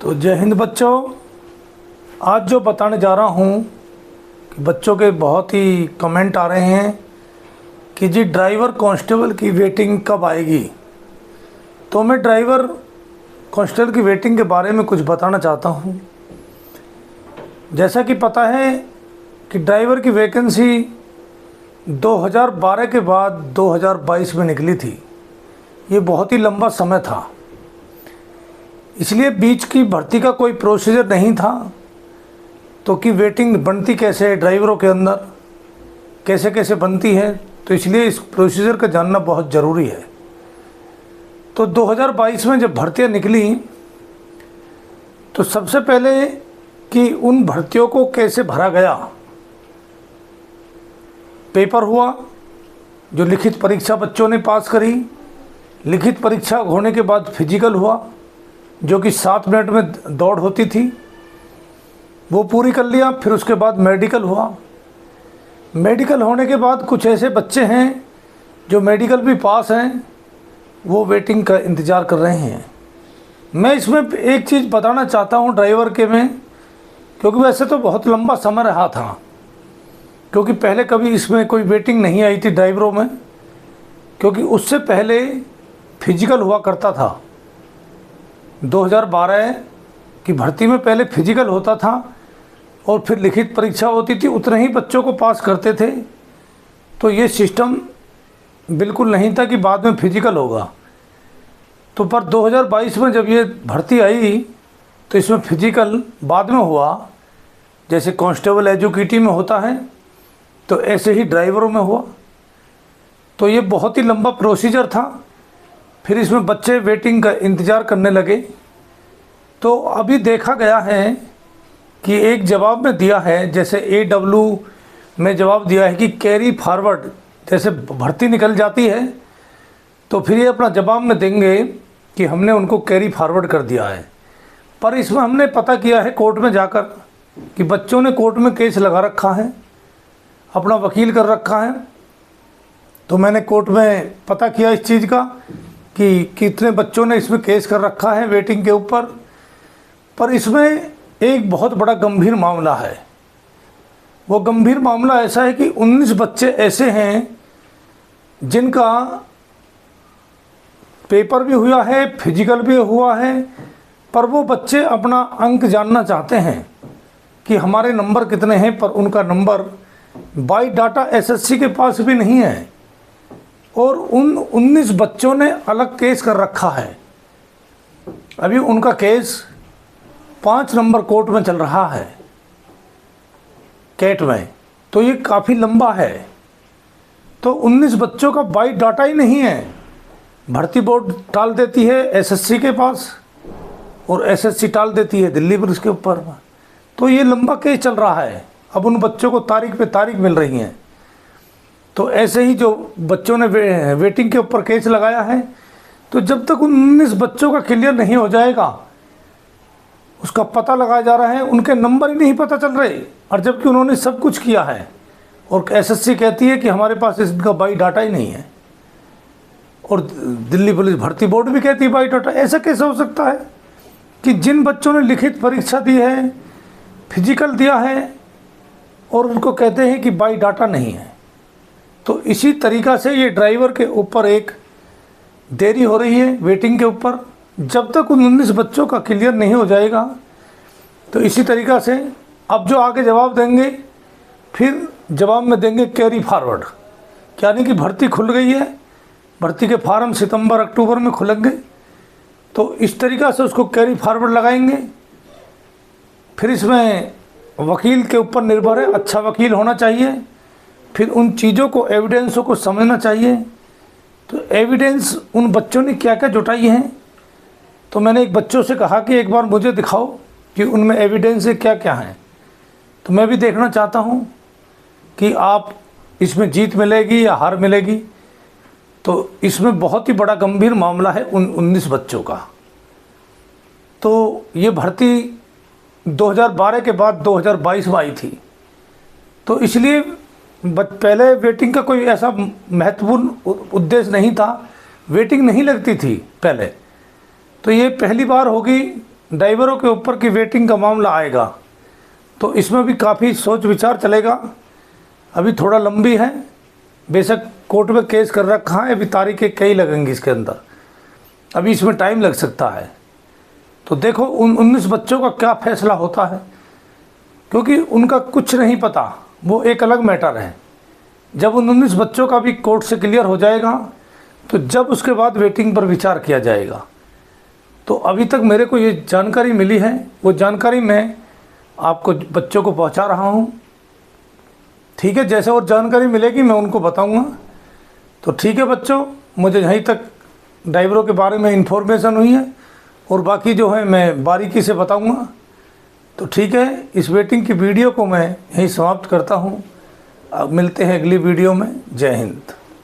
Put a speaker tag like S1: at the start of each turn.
S1: तो जय हिंद बच्चों। आज जो बताने जा रहा हूँ कि बच्चों के बहुत ही कमेंट आ रहे हैं कि जी ड्राइवर कांस्टेबल की वेटिंग कब आएगी। तो मैं ड्राइवर कांस्टेबल की वेटिंग के बारे में कुछ बताना चाहता हूँ। जैसा कि पता है कि ड्राइवर की वैकेंसी 2012 के बाद 2022 में निकली थी। ये बहुत ही लंबा समय था, इसलिए बीच की भर्ती का कोई प्रोसीजर नहीं था। तो कि वेटिंग बनती कैसे है, ड्राइवरों के अंदर कैसे कैसे बनती है, तो इसलिए इस प्रोसीजर का जानना बहुत ज़रूरी है। तो 2022 में जब भर्तियां निकली तो सबसे पहले कि उन भर्तियों को कैसे भरा गया। पेपर हुआ, जो लिखित परीक्षा बच्चों ने पास करी। लिखित परीक्षा होने के बाद फिजिकल हुआ, जो कि 7 मिनट में दौड़ होती थी, वो पूरी कर लिया। फिर उसके बाद मेडिकल हुआ। मेडिकल होने के बाद कुछ ऐसे बच्चे हैं जो मेडिकल भी पास हैं, वो वेटिंग का इंतज़ार कर रहे हैं। मैं इसमें एक चीज़ बताना चाहता हूँ ड्राइवर के में, क्योंकि वैसे तो बहुत लंबा समय रहा था, क्योंकि पहले कभी इसमें कोई वेटिंग नहीं आई थी ड्राइवरों में, क्योंकि उससे पहले फिजिकल हुआ करता था। 2012 की भर्ती में पहले फिजिकल होता था और फिर लिखित परीक्षा होती थी। उतने ही बच्चों को पास करते थे। तो ये सिस्टम बिल्कुल नहीं था कि बाद में फिजिकल होगा। तो पर 2022 में जब ये भर्ती आई तो इसमें फिजिकल बाद में हुआ। जैसे कांस्टेबल एजुकेटिव में होता है, तो ऐसे ही ड्राइवरों में हुआ। तो ये बहुत ही लंबा प्रोसीजर था। फिर इसमें बच्चे वेटिंग का इंतज़ार करने लगे। तो अभी देखा गया है कि एक जवाब में दिया है, जैसे AW में जवाब दिया है कि कैरी फॉरवर्ड, जैसे भर्ती निकल जाती है तो फिर ये अपना जवाब में देंगे कि हमने उनको कैरी फॉरवर्ड कर दिया है। पर इसमें हमने पता किया है कोर्ट में जाकर कि बच्चों ने कोर्ट में केस लगा रखा है, अपना वकील कर रखा है। तो मैंने कोर्ट में पता किया इस चीज़ का कि कितने बच्चों ने इसमें केस कर रखा है वेटिंग के ऊपर। पर इसमें एक बहुत बड़ा गंभीर मामला है। वो गंभीर मामला ऐसा है कि 19 बच्चे ऐसे हैं जिनका पेपर भी हुआ है, फिजिकल भी हुआ है, पर वो बच्चे अपना अंक जानना चाहते हैं कि हमारे नंबर कितने हैं, पर उनका नंबर बाई डाटा SSC के पास भी नहीं है। और उन 19 बच्चों ने अलग केस कर रखा है। अभी उनका केस 5 नंबर कोर्ट में चल रहा है, कैट में। तो ये काफ़ी लंबा है। तो 19 बच्चों का बाई डाटा ही नहीं है। भर्ती बोर्ड टाल देती है SSC के पास और SSC टाल देती है दिल्ली पुलिस के ऊपर। तो ये लंबा केस चल रहा है। अब उन बच्चों को तारीख पे तारीख मिल रही हैं। तो ऐसे ही जो बच्चों ने वेटिंग के ऊपर केस लगाया है, तो जब तक उन 19 बच्चों का क्लियर नहीं हो जाएगा, उसका पता लगाया जा रहा है, उनके नंबर ही नहीं पता चल रहे। और जबकि उन्होंने सब कुछ किया है और SSC कहती है कि हमारे पास इसका बाई डाटा ही नहीं है, और दिल्ली पुलिस भर्ती बोर्ड भी कहती है बाई डाटा। ऐसा कैसे हो सकता है कि जिन बच्चों ने लिखित परीक्षा दी है, फिजिकल दिया है, और उनको कहते हैं कि बाई डाटा नहीं है। तो इसी तरीक़ा से ये ड्राइवर के ऊपर एक देरी हो रही है वेटिंग के ऊपर। जब तक उन 19 बच्चों का क्लियर नहीं हो जाएगा, तो इसी तरीक़ा से अब जो आगे जवाब देंगे, फिर जवाब में देंगे कैरी फॉरवर्ड, यानी कि भर्ती खुल गई है, भर्ती के फार्म सितंबर अक्टूबर में खुलेंगे। तो इस तरीक़ा से उसको कैरी फॉरवर्ड लगाएंगे। फिर इसमें वकील के ऊपर निर्भर है, अच्छा वकील होना चाहिए। फिर उन चीज़ों को, एविडेंसों को समझना चाहिए। तो एविडेंस उन बच्चों ने क्या क्या जुटाई हैं, तो मैंने एक बच्चों से कहा कि एक बार मुझे दिखाओ कि उनमें एविडेंस क्या क्या हैं। तो मैं भी देखना चाहता हूँ कि आप इसमें जीत मिलेगी या हार मिलेगी। तो इसमें बहुत ही बड़ा गंभीर मामला है उन 19 बच्चों का। तो ये भर्ती 2012 के बाद 2022 में आई थी। तो इसलिए पहले वेटिंग का कोई ऐसा महत्वपूर्ण उद्देश्य नहीं था, वेटिंग नहीं लगती थी पहले। तो ये पहली बार होगी ड्राइवरों के ऊपर की वेटिंग का मामला आएगा तो इसमें भी काफ़ी सोच विचार चलेगा। अभी थोड़ा लंबी है, बेशक कोर्ट में केस कर रखा है, अभी तारीखें कई लगेंगी इसके अंदर, अभी इसमें टाइम लग सकता है। तो देखो उन 19 बच्चों का क्या फैसला होता है, क्योंकि उनका कुछ नहीं पता, वो एक अलग मैटर है। जब उन 19 बच्चों का भी कोर्ट से क्लियर हो जाएगा तो जब उसके बाद वेटिंग पर विचार किया जाएगा। तो अभी तक मेरे को ये जानकारी मिली है, वो जानकारी मैं आपको बच्चों को पहुंचा रहा हूं। ठीक है, जैसे और जानकारी मिलेगी मैं उनको बताऊंगा। तो ठीक है बच्चों, मुझे यहीं तक ड्राइवरों के बारे में इन्फॉर्मेशन हुई है और बाकी जो है मैं बारीकी से बताऊंगा। तो ठीक है, इस वेटिंग की वीडियो को मैं यहीं समाप्त करता हूं। अब मिलते हैं अगली वीडियो में। जय हिंद।